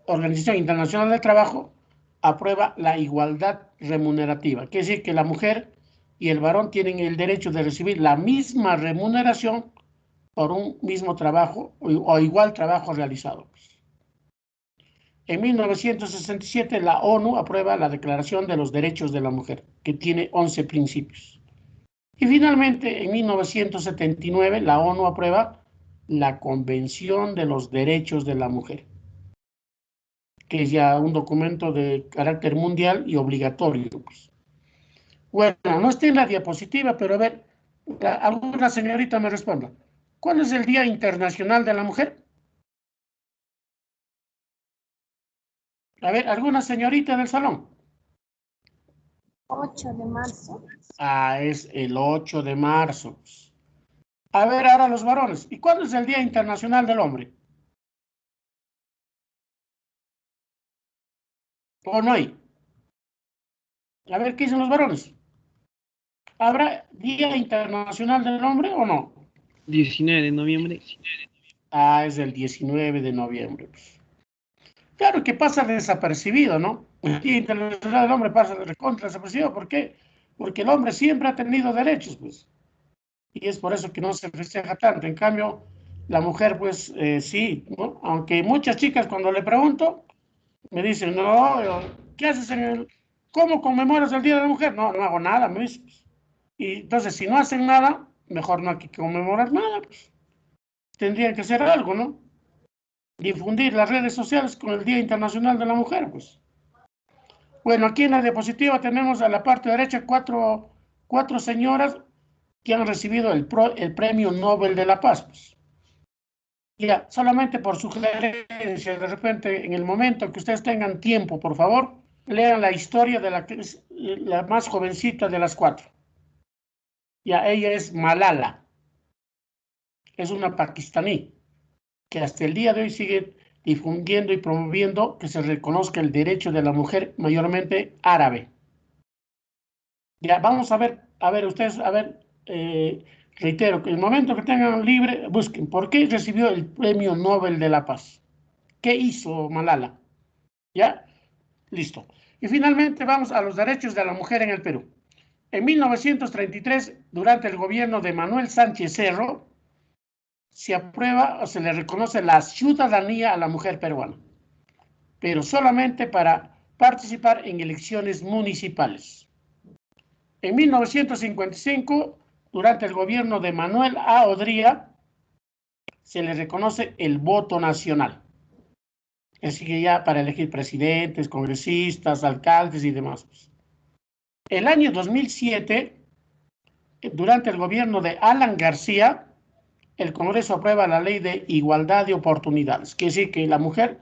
Organización Internacional del Trabajo, aprueba la igualdad remunerativa, quiere decir que la mujer y el varón tienen el derecho de recibir la misma remuneración por un mismo trabajo o igual trabajo realizado. En 1967, la ONU aprueba la Declaración de los Derechos de la Mujer, que tiene 11 principios. Y finalmente, en 1979, la ONU aprueba la Convención de los Derechos de la Mujer, que es ya un documento de carácter mundial y obligatorio. Pues. Bueno, no está en la diapositiva, pero a ver, alguna señorita me responda. ¿Cuál es el Día Internacional de la Mujer? A ver, ¿alguna señorita del salón? 8 de marzo. Ah, es el 8 de marzo. A ver, ahora los varones. ¿Y cuándo es el Día Internacional del Hombre? ¿O no hay? A ver, ¿qué dicen los varones? ¿Habrá Día Internacional del Hombre o no? 19 de noviembre. Ah, es el 19 de noviembre. Claro que pasa desapercibido, ¿no? El Día Internacional del Hombre pasa recontra desapercibido. ¿Por qué? Porque el hombre siempre ha tenido derechos, pues. Y es por eso que no se festeja tanto. En cambio, la mujer, pues, sí, ¿no? Aunque muchas chicas cuando le pregunto, me dicen, no, ¿qué haces cómo conmemoras el Día de la Mujer? No, no hago nada, me dicen. Y entonces, si no hacen nada, mejor no hay que conmemorar nada, pues. Tendrían que hacer algo, ¿no? Difundir las redes sociales con el Día Internacional de la Mujer, pues. Bueno, aquí en la diapositiva tenemos a la parte derecha cuatro señoras que han recibido el Premio Nobel de la Paz, pues. Ya, solamente por sugerencia, de repente, en el momento que ustedes tengan tiempo, por favor, lean la historia de la que es la más jovencita de las 4. Ya, ella es Malala. Es una pakistaní que hasta el día de hoy sigue difundiendo y promoviendo que se reconozca el derecho de la mujer mayormente árabe. Ya, vamos a ver ustedes, reitero, que el momento que tengan libre, busquen, ¿por qué recibió el Premio Nobel de la Paz? ¿Qué hizo Malala? ¿Ya? Listo. Y finalmente vamos a los derechos de la mujer en el Perú. En 1933, durante el gobierno de Manuel Sánchez Cerro, se aprueba o se le reconoce la ciudadanía a la mujer peruana, pero solamente para participar en elecciones municipales. En 1955, durante el gobierno de Manuel A. Odría, se le reconoce el voto nacional. Así que ya para elegir presidentes, congresistas, alcaldes y demás. El año 2007, durante el gobierno de Alan García, el Congreso aprueba la ley de igualdad de oportunidades. Quiere decir que la mujer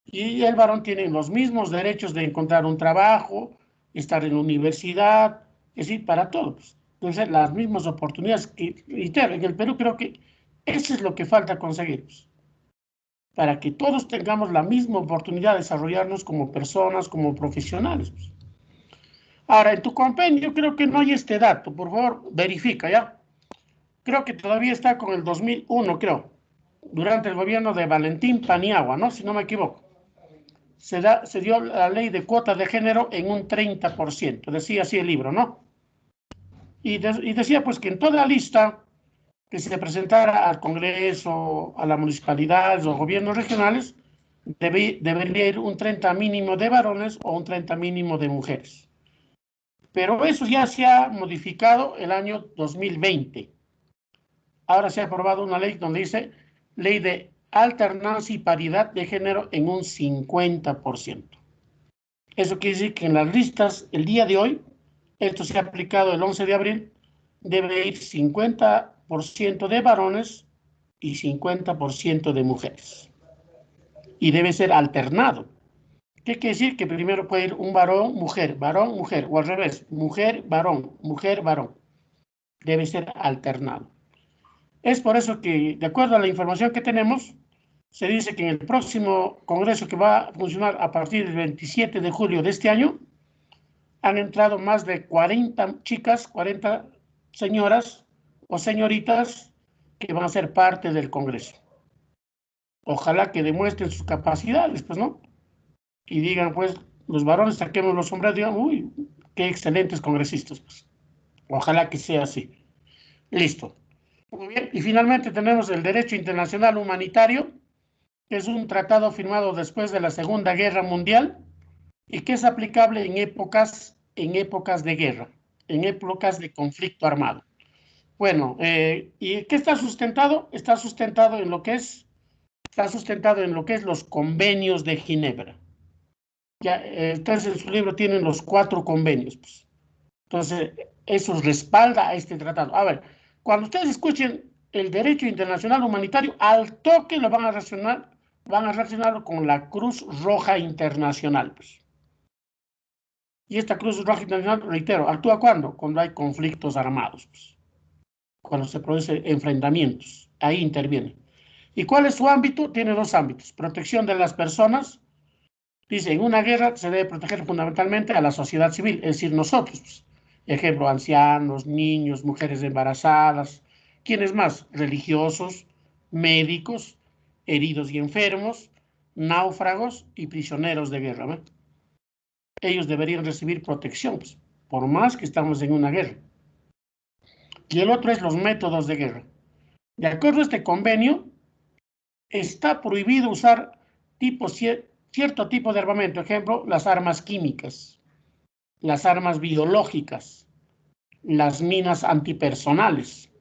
y el varón tienen los mismos derechos de encontrar un trabajo, estar en la universidad, es decir, para todos. Entonces, las mismas oportunidades que, reitero, en el Perú creo que eso es lo que falta conseguir, para que todos tengamos la misma oportunidad de desarrollarnos como personas, como profesionales. Ahora, en tu compendio creo que no hay este dato, por favor, verifica, ¿ya? Creo que todavía está con el 2001, creo, durante el gobierno de Valentín Paniagua, ¿no? Si no me equivoco. Se dio la ley de cuota de género en un 30%, decía así el libro, ¿no? Y decía pues que en toda lista que se presentara al Congreso, a la municipalidad, a los gobiernos regionales, debería ir un 30 mínimo de varones o un 30 mínimo de mujeres. Pero eso ya se ha modificado el año 2020. Ahora se ha aprobado una ley donde dice ley de alternancia y paridad de género en un 50%. Eso quiere decir que en las listas, el día de hoy, esto se ha aplicado el 11 de abril, debe ir 50% de varones y 50% de mujeres. Y debe ser alternado. ¿Qué quiere decir? Que primero puede ir un varón, mujer, o al revés, mujer, varón. Debe ser alternado. Es por eso que, de acuerdo a la información que tenemos, se dice que en el próximo congreso que va a funcionar a partir del 27 de julio de este año, han entrado más de 40 chicas, 40 señoras o señoritas que van a ser parte del Congreso. Ojalá que demuestren sus capacidades, pues, ¿no? Y digan, pues, los varones saquemos los sombreros, digan, uy, qué excelentes congresistas, pues. Ojalá que sea así. Listo. Muy bien. Y finalmente tenemos el derecho internacional humanitario, que es un tratado firmado después de la Segunda Guerra Mundial y que es aplicable en épocas de guerra, en épocas de conflicto armado. Bueno, ¿y qué está sustentado? Está sustentado en lo que es los convenios de Ginebra. Ya, entonces en su libro tienen los 4 convenios. Pues. Entonces, eso respalda a este tratado. A ver, cuando ustedes escuchen el derecho internacional humanitario, al toque lo van a relacionar con la Cruz Roja Internacional. Pues. Y esta Cruz Roja Internacional, reitero, ¿actúa cuándo? Cuando hay conflictos armados, pues. Cuando se producen enfrentamientos, ahí interviene. ¿Y cuál es su ámbito? Tiene 2 ámbitos. Protección de las personas. Dice, en una guerra se debe proteger fundamentalmente a la sociedad civil, es decir, nosotros. Pues. Ejemplo, ancianos, niños, mujeres embarazadas. ¿Quiénes más? Religiosos, médicos, heridos y enfermos, náufragos y prisioneros de guerra. ¿Ve? Ellos deberían recibir protección, pues, por más que estamos en una guerra. Y el otro es los métodos de guerra. De acuerdo a este convenio, está prohibido usar cierto tipo de armamento, ejemplo, las armas químicas, las armas biológicas, las minas antipersonales.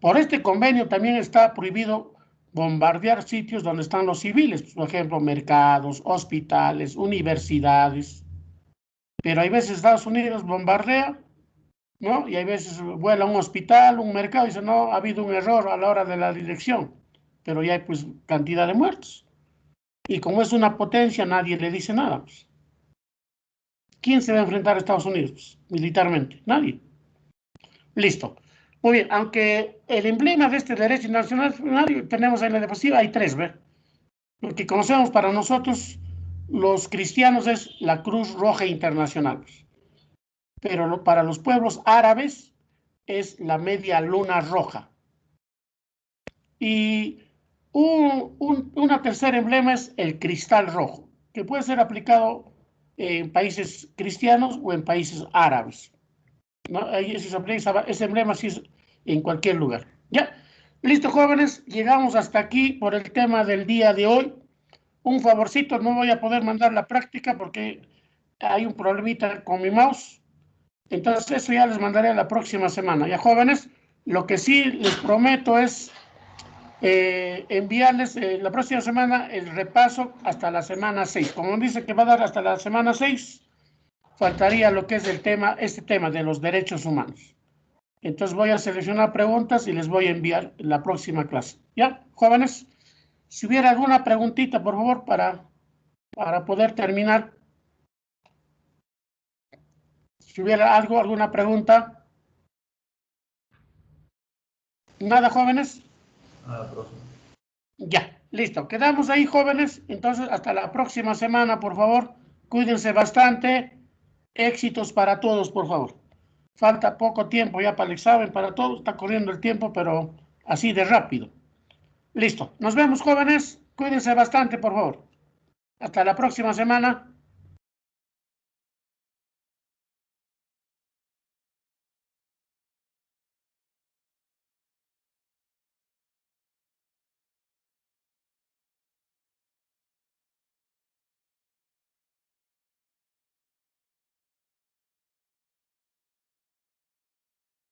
Por este convenio también está prohibido bombardear sitios donde están los civiles, por ejemplo, mercados, hospitales, universidades. Pero hay veces Estados Unidos bombardea, ¿no? Y hay veces vuela a un hospital, un mercado, y dice, no, ha habido un error a la hora de la dirección, pero ya hay pues cantidad de muertos. Y como es una potencia, nadie le dice nada. Pues. ¿Quién se va a enfrentar a Estados Unidos pues, militarmente? Nadie. Listo. Muy bien, aunque el emblema de este derecho internacional tenemos en la diapositiva, hay tres, ¿ve? Lo que conocemos para nosotros, los cristianos, es la Cruz Roja Internacional. Pero para los pueblos árabes es la Media Luna Roja. Y una tercer emblema es el cristal rojo, que puede ser aplicado en países cristianos o en países árabes. ¿No? Ahí ese emblema sí es en cualquier lugar. Ya, listo, jóvenes, llegamos hasta aquí por el tema del día de hoy. Un favorcito, no voy a poder mandar la práctica porque hay un problemita con mi mouse. Entonces, eso ya les mandaré la próxima semana. Ya, jóvenes, lo que sí les prometo es enviarles la próxima semana el repaso hasta la semana 6. Como dice que va a dar hasta la semana 6, faltaría lo que es el tema, este tema de los derechos humanos. Entonces voy a seleccionar preguntas y les voy a enviar en la próxima clase. ¿Ya, jóvenes? Si hubiera alguna preguntita, por favor, para poder terminar. Si hubiera alguna pregunta. ¿Nada, jóvenes? Nada, profe. Ya, listo. Quedamos ahí, jóvenes. Entonces, hasta la próxima semana, por favor. Cuídense bastante. Éxitos para todos, por favor. Falta poco tiempo ya para el examen, para todos. Está corriendo el tiempo, pero así de rápido. Listo. Nos vemos, jóvenes. Cuídense bastante, por favor. Hasta la próxima semana.